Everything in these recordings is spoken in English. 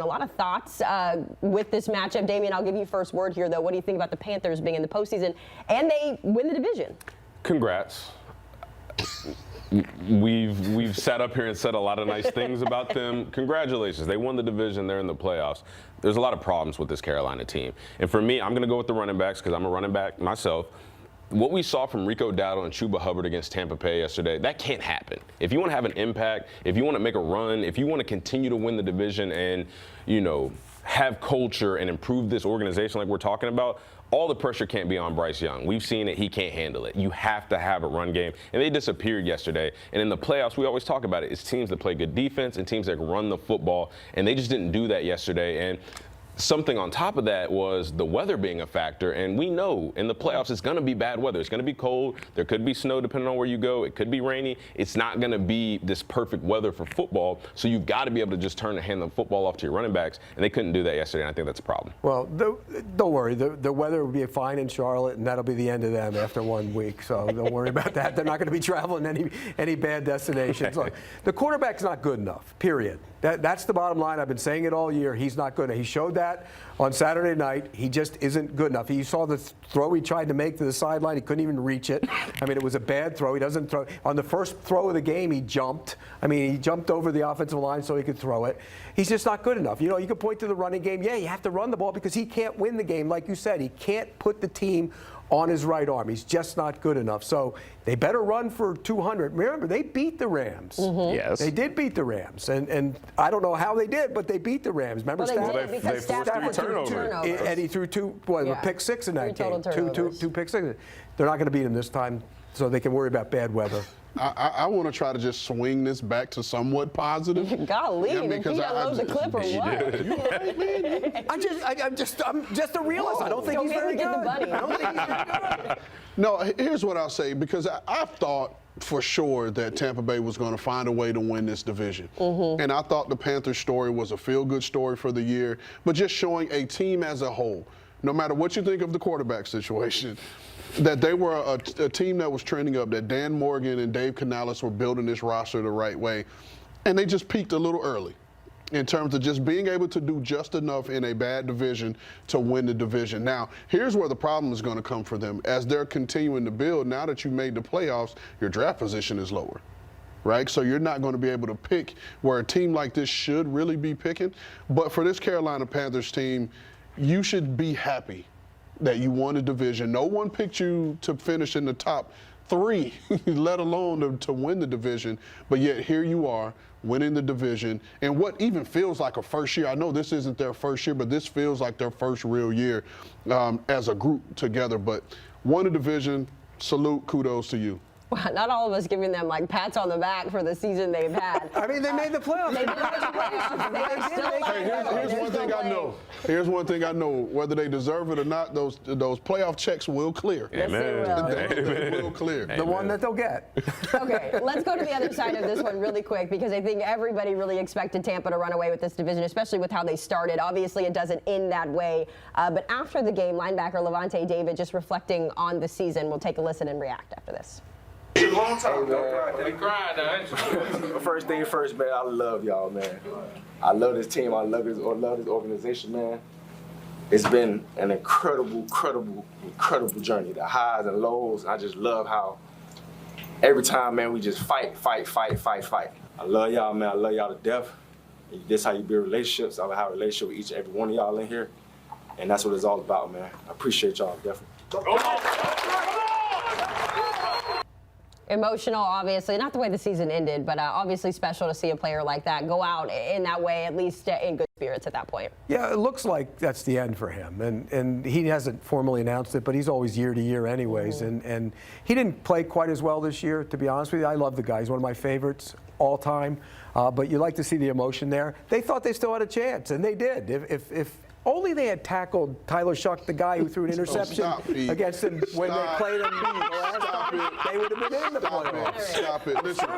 A lot of thoughts with this matchup. Damien, I'll give you first word here, though. What do you think about the Panthers being in the postseason and they win the division? Congrats. We've sat up here and said a lot of nice things about them. Congratulations. They won the division. They're in the playoffs. There's a lot of problems with this Carolina team. And for me, I'm going to go with the running backs because I'm a running back myself. What we saw from Rico Dowdle and Chuba Hubbard against Tampa Bay yesterday, that can't happen. If you want to have an impact, if you want to make a run, if you want to continue to win the division and, you know, have culture and improve this organization like we're talking about, all the pressure can't be on Bryce Young. We've seen it. He can't handle it. You have to have a run game. And they disappeared yesterday. And in the playoffs, we always talk about it. It's teams that play good defense and teams that run the football. And they just didn't do that yesterday. And something on top of that was the weather being a factor, and we know in the playoffs it's going to be bad weather. It's going to be cold. There could be snow depending on where you go. It could be rainy. It's not going to be this perfect weather for football, so you've got to be able to just turn the hand of the football off to your running backs, and they couldn't do that yesterday, and I think that's a problem. Well, don't worry. The weather will be fine in Charlotte, and that'll be the end of them after 1 week, so don't worry about that. They're not going to be traveling any bad destinations. Look, the quarterback's not good enough, period. That's the bottom line. I've been saying it all year. He's not good enough. He showed that on Saturday night. He just isn't good enough. You saw the throw he tried to make to the sideline. He couldn't even reach it. I mean, it was a bad throw. He doesn't throw. On the first throw of the game, he jumped. I mean, he jumped over the offensive line so he could throw it. He's just not good enough. You know, you can point to the running game. Yeah, you have to run the ball because he can't win the game. Like you said, he can't put the team on his right arm. He's just not good enough. So they better run for 200. Remember, they beat the Rams. Mm-hmm. Yes. They did beat the Rams. And I don't know how they did, but they beat the Rams. Remember, they forced three turnovers. And he threw a pick six in that game. Two pick sixes. They're not going to beat him this time, so they can worry about bad weather. I want to try to just swing this back to somewhat positive. Golly, did Pete unload the clip or what? You right, man. I'm just a realist. I don't think he's very good. I don't think he's very good. No, here's what I'll say, because I thought for sure that Tampa Bay was going to find a way to win this division. Mm-hmm. And I thought the Panthers story was a feel-good story for the year, but just showing a team as a whole, no matter what you think of the quarterback situation, that they were a team that was trending up, that Dan Morgan and Dave Canales were building this roster the right way, and they just peaked a little early in terms of just being able to do just enough in a bad division to win the division. Now, here's where the problem is going to come for them. As they're continuing to build, now that you made the playoffs, your draft position is lower, right? So you're not going to be able to pick where a team like this should really be picking. But for this Carolina Panthers team, you should be happy that you won a division. No one picked you to finish in the top 3, let alone to win the division. But yet here you are winning the division. And what even feels like a first year, I know this isn't their first year, but this feels like their first real year as a group together. But won a division, salute, kudos to you. Well, not all of us giving them like pats on the back for the season they've had. I mean, they made the playoffs. Here's one thing I know. Here's one thing I know. Whether they deserve it or not, those playoff checks will clear. Yes, They will clear. The one that they'll get. Okay, let's go to the other side of this one really quick, because I think everybody really expected Tampa to run away with this division, especially with how they started. Obviously, it doesn't end that way. But after the game, linebacker Levante David just reflecting on the season. We'll take a listen and react after this. Long time. Don't cry. First thing first, man, I love y'all, man. I love this team. I love this organization, man. It's been an incredible journey. The highs and lows. I just love how every time, man, we just fight. I love y'all, man. I love y'all to death. This how you build relationships. I have a relationship with each and every one of y'all in here. And that's what it's all about, man. I appreciate y'all, definitely. Emotional, obviously, not the way the season ended, but obviously special to see a player like that go out in that way, at least in good spirits at that point. Yeah, it looks like that's the end for him, and he hasn't formally announced it, but he's always year to year anyways, and he didn't play quite as well this year, to be honest with you. I love the guy. He's one of my favorites all time, but you like to see the emotion there. They thought they still had a chance, and they did. If Only they had tackled Tyler Shuck, the guy who threw an interception stop, Pete. against them when they Stop. played them last time. They would have been in the playoffs. Stop it. Listen,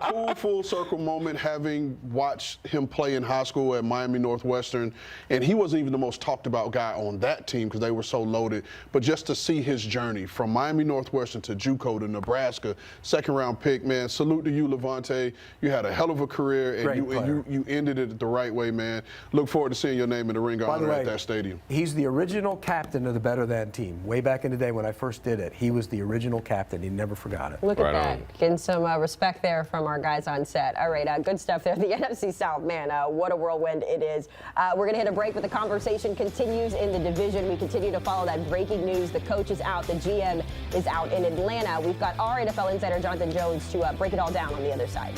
cool full circle moment having watched him play in high school at Miami Northwestern. And he wasn't even the most talked about guy on that team because they were so loaded. But just to see his journey from Miami Northwestern to JUCO to Nebraska, second round pick, man, salute to you, Levante. You had a hell of a career and you ended it the right way, man. Look forward to seeing your name in the ring of honor at that stadium. He's the original captain of the Better Than team. Way back in the day when I first did it, he was the original captain. He never forgot it. Look at Right that. on. Getting some respect there from our guys on set. All right, good stuff there. The NFC South, man, what a whirlwind it is. We're going to hit a break, but the conversation continues in the division. We continue to follow that breaking news. The coach is out. The GM is out in Atlanta. We've got our NFL insider, Jonathan Jones, to break it all down on the other side.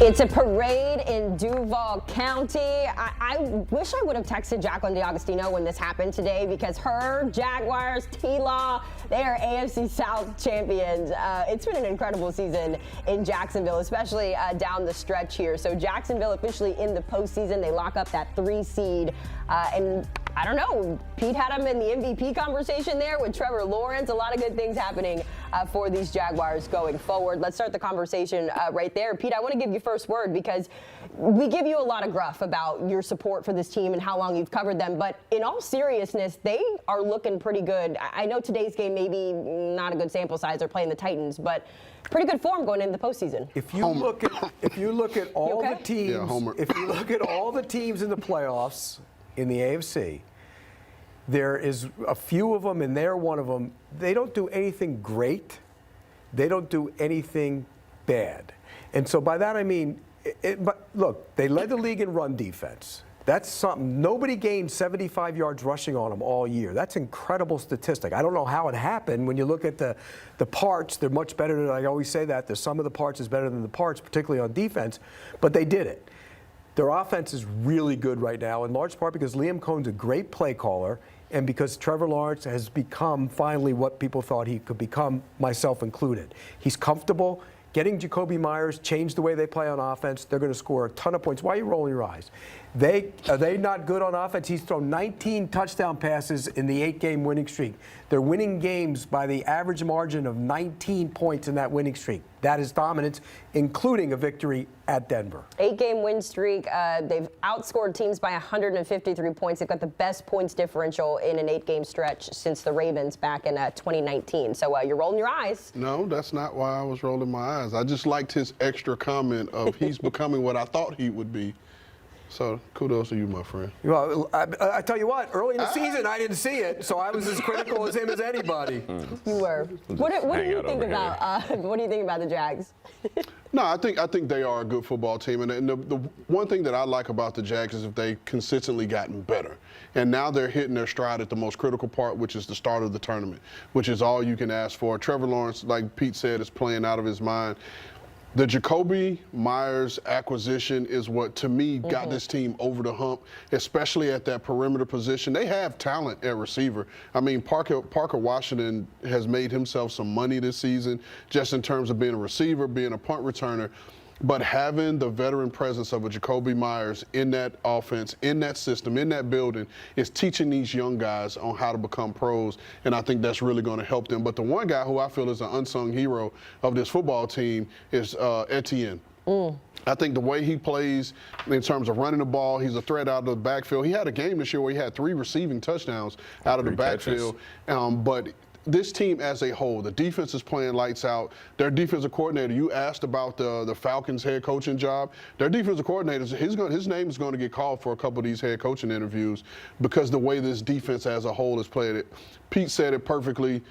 It's a parade in Duval County. I wish I would have texted Jacqueline DiAgostino when this happened today because her Jaguars, T-Law, they are AFC South champions. It's been an incredible season in Jacksonville, especially down the stretch here. So Jacksonville officially in the postseason. They lock up that 3 seed. And I don't know, Pete had him in the MVP conversation there with Trevor Lawrence. A lot of good things happening for these Jaguars going forward. Let's start the conversation right there. Pete, I want to give you first word because we give you a lot of gruff about your support for this team and how long you've covered them. But in all seriousness, they are looking pretty good. I know today's game maybe not a good sample size. They're playing the Titans, but pretty good form going into the postseason. If you look at all the teams, if you look at all the teams in the playoffs in the AFC, there is a few of them, and they're one of them. They don't do anything great. They don't do anything bad. And so by that I mean, but look, they led the league in run defense. That's something. Nobody gained 75 yards rushing on them all year. That's an incredible statistic. I don't know how it happened. When you look at the parts, they're much better than, I always say that. The sum of the parts is better than the parts, particularly on defense. But they did it. Their offense is really good right now, in large part because Liam Cohn's a great play caller and because Trevor Lawrence has become finally what people thought he could become, myself included. He's comfortable. Getting Jacoby Myers changed the way they play on offense. They're going to score a ton of points. Why are you rolling your eyes? Are they not good on offense? He's thrown 19 touchdown passes in the 8-game winning streak. They're winning games by the average margin of 19 points in that winning streak. That is dominance, including a victory at Denver. 8-game win streak. They've outscored teams by 153 points. They've got the best points differential in an 8-game stretch since the Ravens back in 2019. So you're rolling your eyes. No, that's not why I was rolling my eyes. I just liked his extra comment of he's becoming what I thought he would be. So kudos to you, my friend. Well, I tell you what, early in the season, I didn't see it, so I was as critical as him as anybody. You were. What do you think about? What do you think about the Jags? No, I think they are a good football team, and the one thing that I like about the Jags is if they consistently gotten better, and now they're hitting their stride at the most critical part, which is the start of the tournament, which is all you can ask for. Trevor Lawrence, like Pete said, is playing out of his mind. The Jacoby Myers acquisition is what, to me, got this team over the hump, especially at that perimeter position. They have talent at receiver. I mean, Parker Washington has made himself some money this season just in terms of being a receiver, being a punt returner. But having the veteran presence of a Jacoby Myers in that offense, in that system, in that building, is teaching these young guys on how to become pros, and I think that's really going to help them. But the one guy who I feel is an unsung hero of this football team is Etienne. I think the way he plays in terms of running the ball, he's a threat out of the backfield. He had a game this year where he had 3 receiving touchdowns out of the backfield. But this team as a whole, the defense is playing lights out. Their defensive coordinator, you asked about the Falcons head coaching job. Their defensive coordinator, his name is going to get called for a couple of these head coaching interviews because the way this defense as a whole is played it. Pete said it perfectly.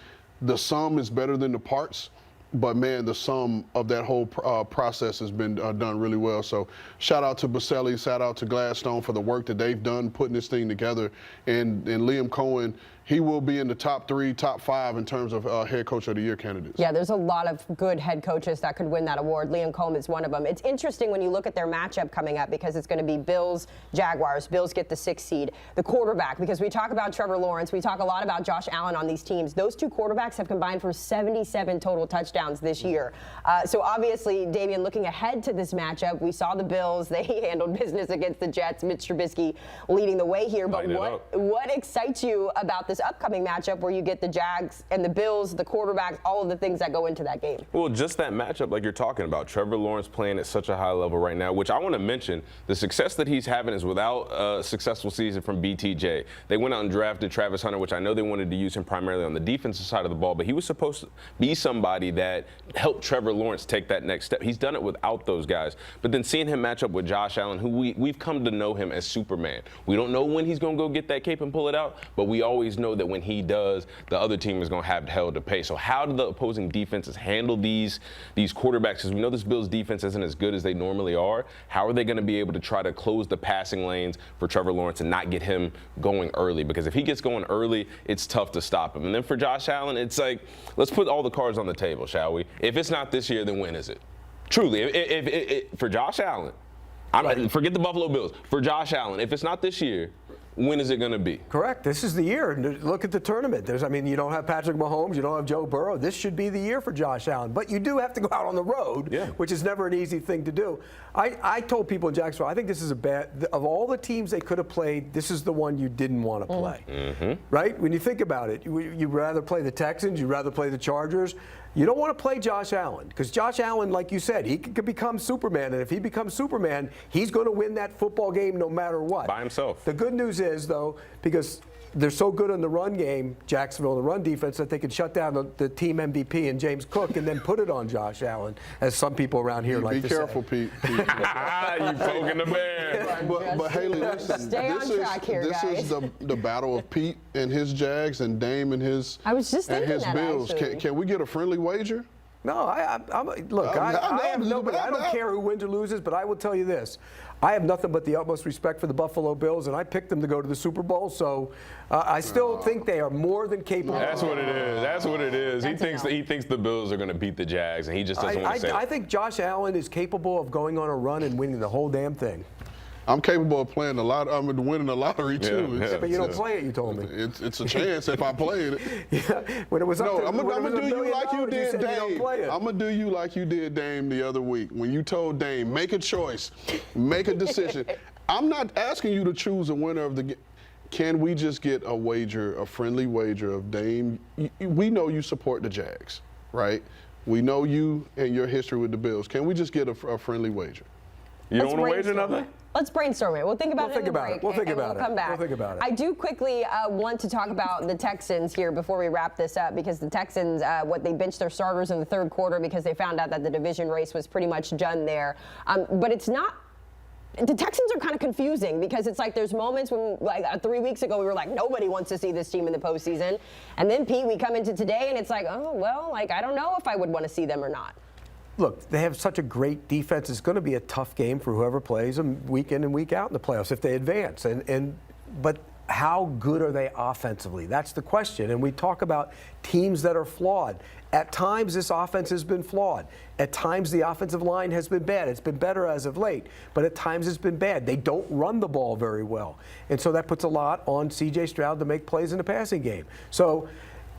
The sum is better than the parts. But, man, the sum of that whole process has been done really well. So shout out to Baselli, shout out to Gladstone for the work that they've done putting this thing together. And Liam Cohen he will be in the top 3, top 5 in terms of head coach of the year candidates. Yeah, there's a lot of good head coaches that could win that award. Liam Combs is one of them. It's interesting when you look at their matchup coming up because it's going to be Bills, Jaguars. Bills get the 6th seed. The quarterback, because we talk about Trevor Lawrence, we talk a lot about Josh Allen on these teams. Those two quarterbacks have combined for 77 total touchdowns this year. So obviously, Damien, looking ahead to this matchup, we saw the Bills. They handled business against the Jets. Mitch Trubisky leading the way here. But what excites you about this upcoming matchup where you get the Jags and the Bills, the quarterbacks, all of the things that go into that game? Well, just that matchup like you're talking about. Trevor Lawrence playing at such a high level right now, which I want to mention, the success that he's having is without a successful season from BTJ. They went out and drafted Travis Hunter, which I know they wanted to use him primarily on the defensive side of the ball, but he was supposed to be somebody that helped Trevor Lawrence take that next step. He's done it without those guys. But then seeing him match up with Josh Allen, who we've come to know him as Superman. We don't know when he's going to go get that cape and pull it out, but we always know that when he does, the other team is going to have hell to pay. So how do the opposing defenses handle these quarterbacks? Because we know this Bills defense isn't as good as they normally are. How are they going to be able to try to close the passing lanes for Trevor Lawrence and not get him going early? Because if he gets going early, it's tough to stop him. And then for Josh Allen, it's like, let's put all the cards on the table, shall we? If it's not this year, then when is it? Truly, for Josh Allen, forget the Buffalo Bills. For Josh Allen, if it's not this year, when is it going to be? Correct. This is the year. Look at the tournament. You don't have Patrick Mahomes. You don't have Joe Burrow. This should be the year for Josh Allen. But you do have to go out on the road, which is never an easy thing to do. I told people in Jacksonville, I think this is of all the teams they could have played, this is the one you didn't want to play. Mm-hmm. Right? When you think about it, you'd rather play the Texans. You'd rather play the Chargers. You don't want to play Josh Allen because Josh Allen, like you said, he could become Superman. And if he becomes Superman, he's going to win that football game no matter what. By himself. The good news is, though, because they're so good in the run game, Jacksonville, the run defense, that they can shut down the team MVP and James Cook and then put it on Josh Allen, as some people around here like to say. Be careful, Pete. You poking the bear. But Haley, listen, Stay on track here, this guys. is the battle of Pete and his Jags and Dame and his Bills. Actually. Can we get a friendly wager? No, I don't care who wins or loses, but I will tell you this. I have nothing but the utmost respect for the Buffalo Bills, and I picked them to go to the Super Bowl, so I still think they are more than capable. That's what it is. That's what it is. He thinks the Bills are going to beat the Jags, and he just doesn't want to say it. I think Josh Allen is capable of going on a run and winning the whole damn thing. I'm capable of playing winning the lottery too. Yeah, but you don't play it, you told me. It's a chance if I played it. Yeah, when it was up to I'm gonna do you like you did Dame. I'm gonna do you like you did Dame the other week when you told Dame, make a choice, make a decision. I'm not asking you to choose a winner of the game. Can we just get a wager, a friendly wager of Dame? We know you support the Jags, right? We know you and your history with the Bills. Can we just get a friendly wager? You don't want to wager nothing? Let's brainstorm it. We'll think about it in the break. We'll think about it. We'll come back. We'll think about it. I do quickly want to talk about the Texans here before we wrap this up, because the Texans, they benched their starters in the third quarter because they found out that the division race was pretty much done there. But it's not. The Texans are kind of confusing because it's like there's moments when, like 3 weeks ago, we were like, nobody wants to see this team in the postseason. And then, Pete, we come into today and it's like, oh, well, I don't know if I would want to see them or not. Look, they have such a great defense. It's going to be a tough game for whoever plays them week in and week out in the playoffs if they advance. But how good are they offensively? That's the question. And we talk about teams that are flawed. At times, this offense has been flawed. At times, the offensive line has been bad. It's been better as of late, but at times it's been bad. They don't run the ball very well. And so that puts a lot on C.J. Stroud to make plays in the passing game. So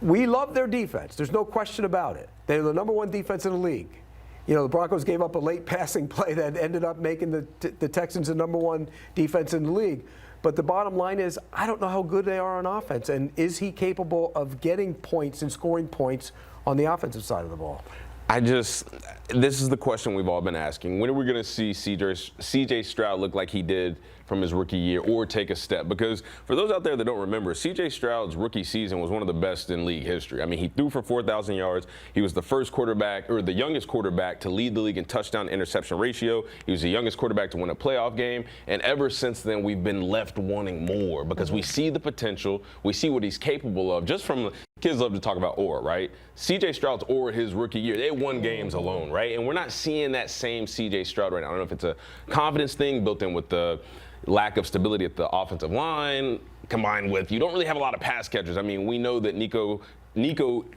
we love their defense. There's no question about it. They're the number one defense in the league. You know, the Broncos gave up a late passing play that ended up making the Texans the number one defense in the league. But the bottom line is, I don't know how good they are on offense. And is he capable of getting points and scoring points on the offensive side of the ball? This is the question we've all been asking. When are we going to see C.J. Stroud look like he did from his rookie year or take a step? Because for those out there that don't remember, C.J. Stroud's rookie season was one of the best in league history. I mean, he threw for 4,000 yards. He was the first quarterback, or the youngest quarterback, to lead the league in touchdown to interception ratio. He was the youngest quarterback to win a playoff game. And ever since then, we've been left wanting more because we see the potential. We see what he's capable of. Just from kids love to talk about aura, right? C.J. Stroud's aura his rookie year, they won games alone, right? And we're not seeing that same C.J. Stroud right now. I don't know if it's a confidence thing built in with the lack of stability at the offensive line, combined with you don't really have a lot of pass catchers. I mean, we know that Nico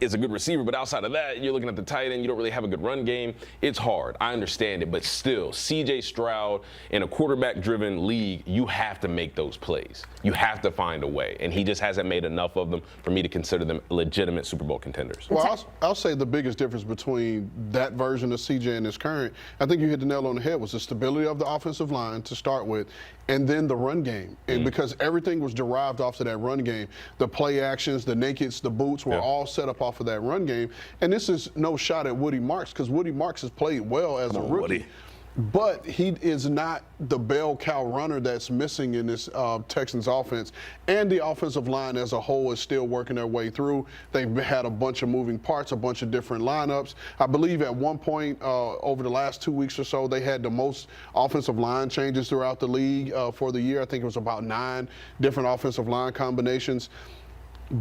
is a good receiver, but outside of that, you're looking at the tight end, you don't really have a good run game. It's hard. I understand it, but still, C.J. Stroud in a quarterback-driven league, you have to make those plays. You have to find a way, and he just hasn't made enough of them for me to consider them legitimate Super Bowl contenders. Well, I'll say the biggest difference between that version of C.J. and his current, I think you hit the nail on the head, was the stability of the offensive line to start with, and then the run game. And because everything was derived off of that run game, the play actions, the nakeds, the boots were all set up off of that run game. And this is no shot at Woody Marks, because Woody Marks has played well as a rookie. Woody. But he is not the bell cow runner that's missing in this Texans offense. And the offensive line as a whole is still working their way through. They've had a bunch of moving parts, a bunch of different lineups. I believe at one point over the last 2 weeks or so, they had the most offensive line changes throughout the league for the year. I think it was about 9 different offensive line combinations.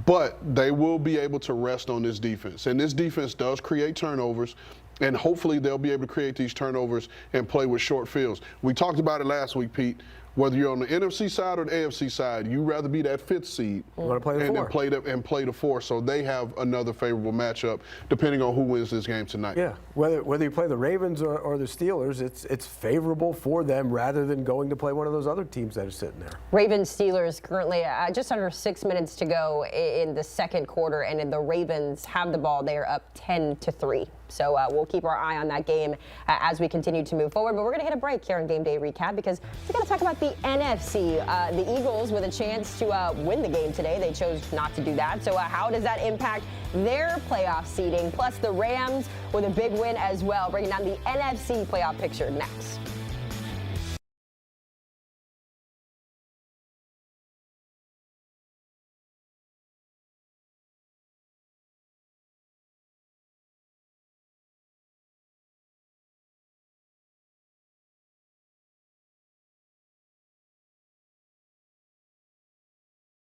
But they will be able to rest on this defense. And this defense does create turnovers. And hopefully they'll be able to create these turnovers and play with short fields. We talked about it last week, Pete. Whether you're on the NFC side or the AFC side, you'd rather be that 5th seed play the and 4. then play the 4. So they have another favorable matchup depending on who wins this game tonight. Yeah, whether you play the Ravens or the Steelers, it's favorable for them rather than going to play one of those other teams that are sitting there. Ravens Steelers currently just under 6 minutes to go in the second quarter, and the Ravens have the ball. They are up 10-3. So we'll keep our eye on that game as we continue to move forward. But we're going to hit a break here on Game Day Recap because we're going to talk about the NFC. The Eagles with a chance to win the game today. They chose not to do that. So how does that impact their playoff seeding? Plus the Rams with a big win as well. Breaking down the NFC playoff picture next.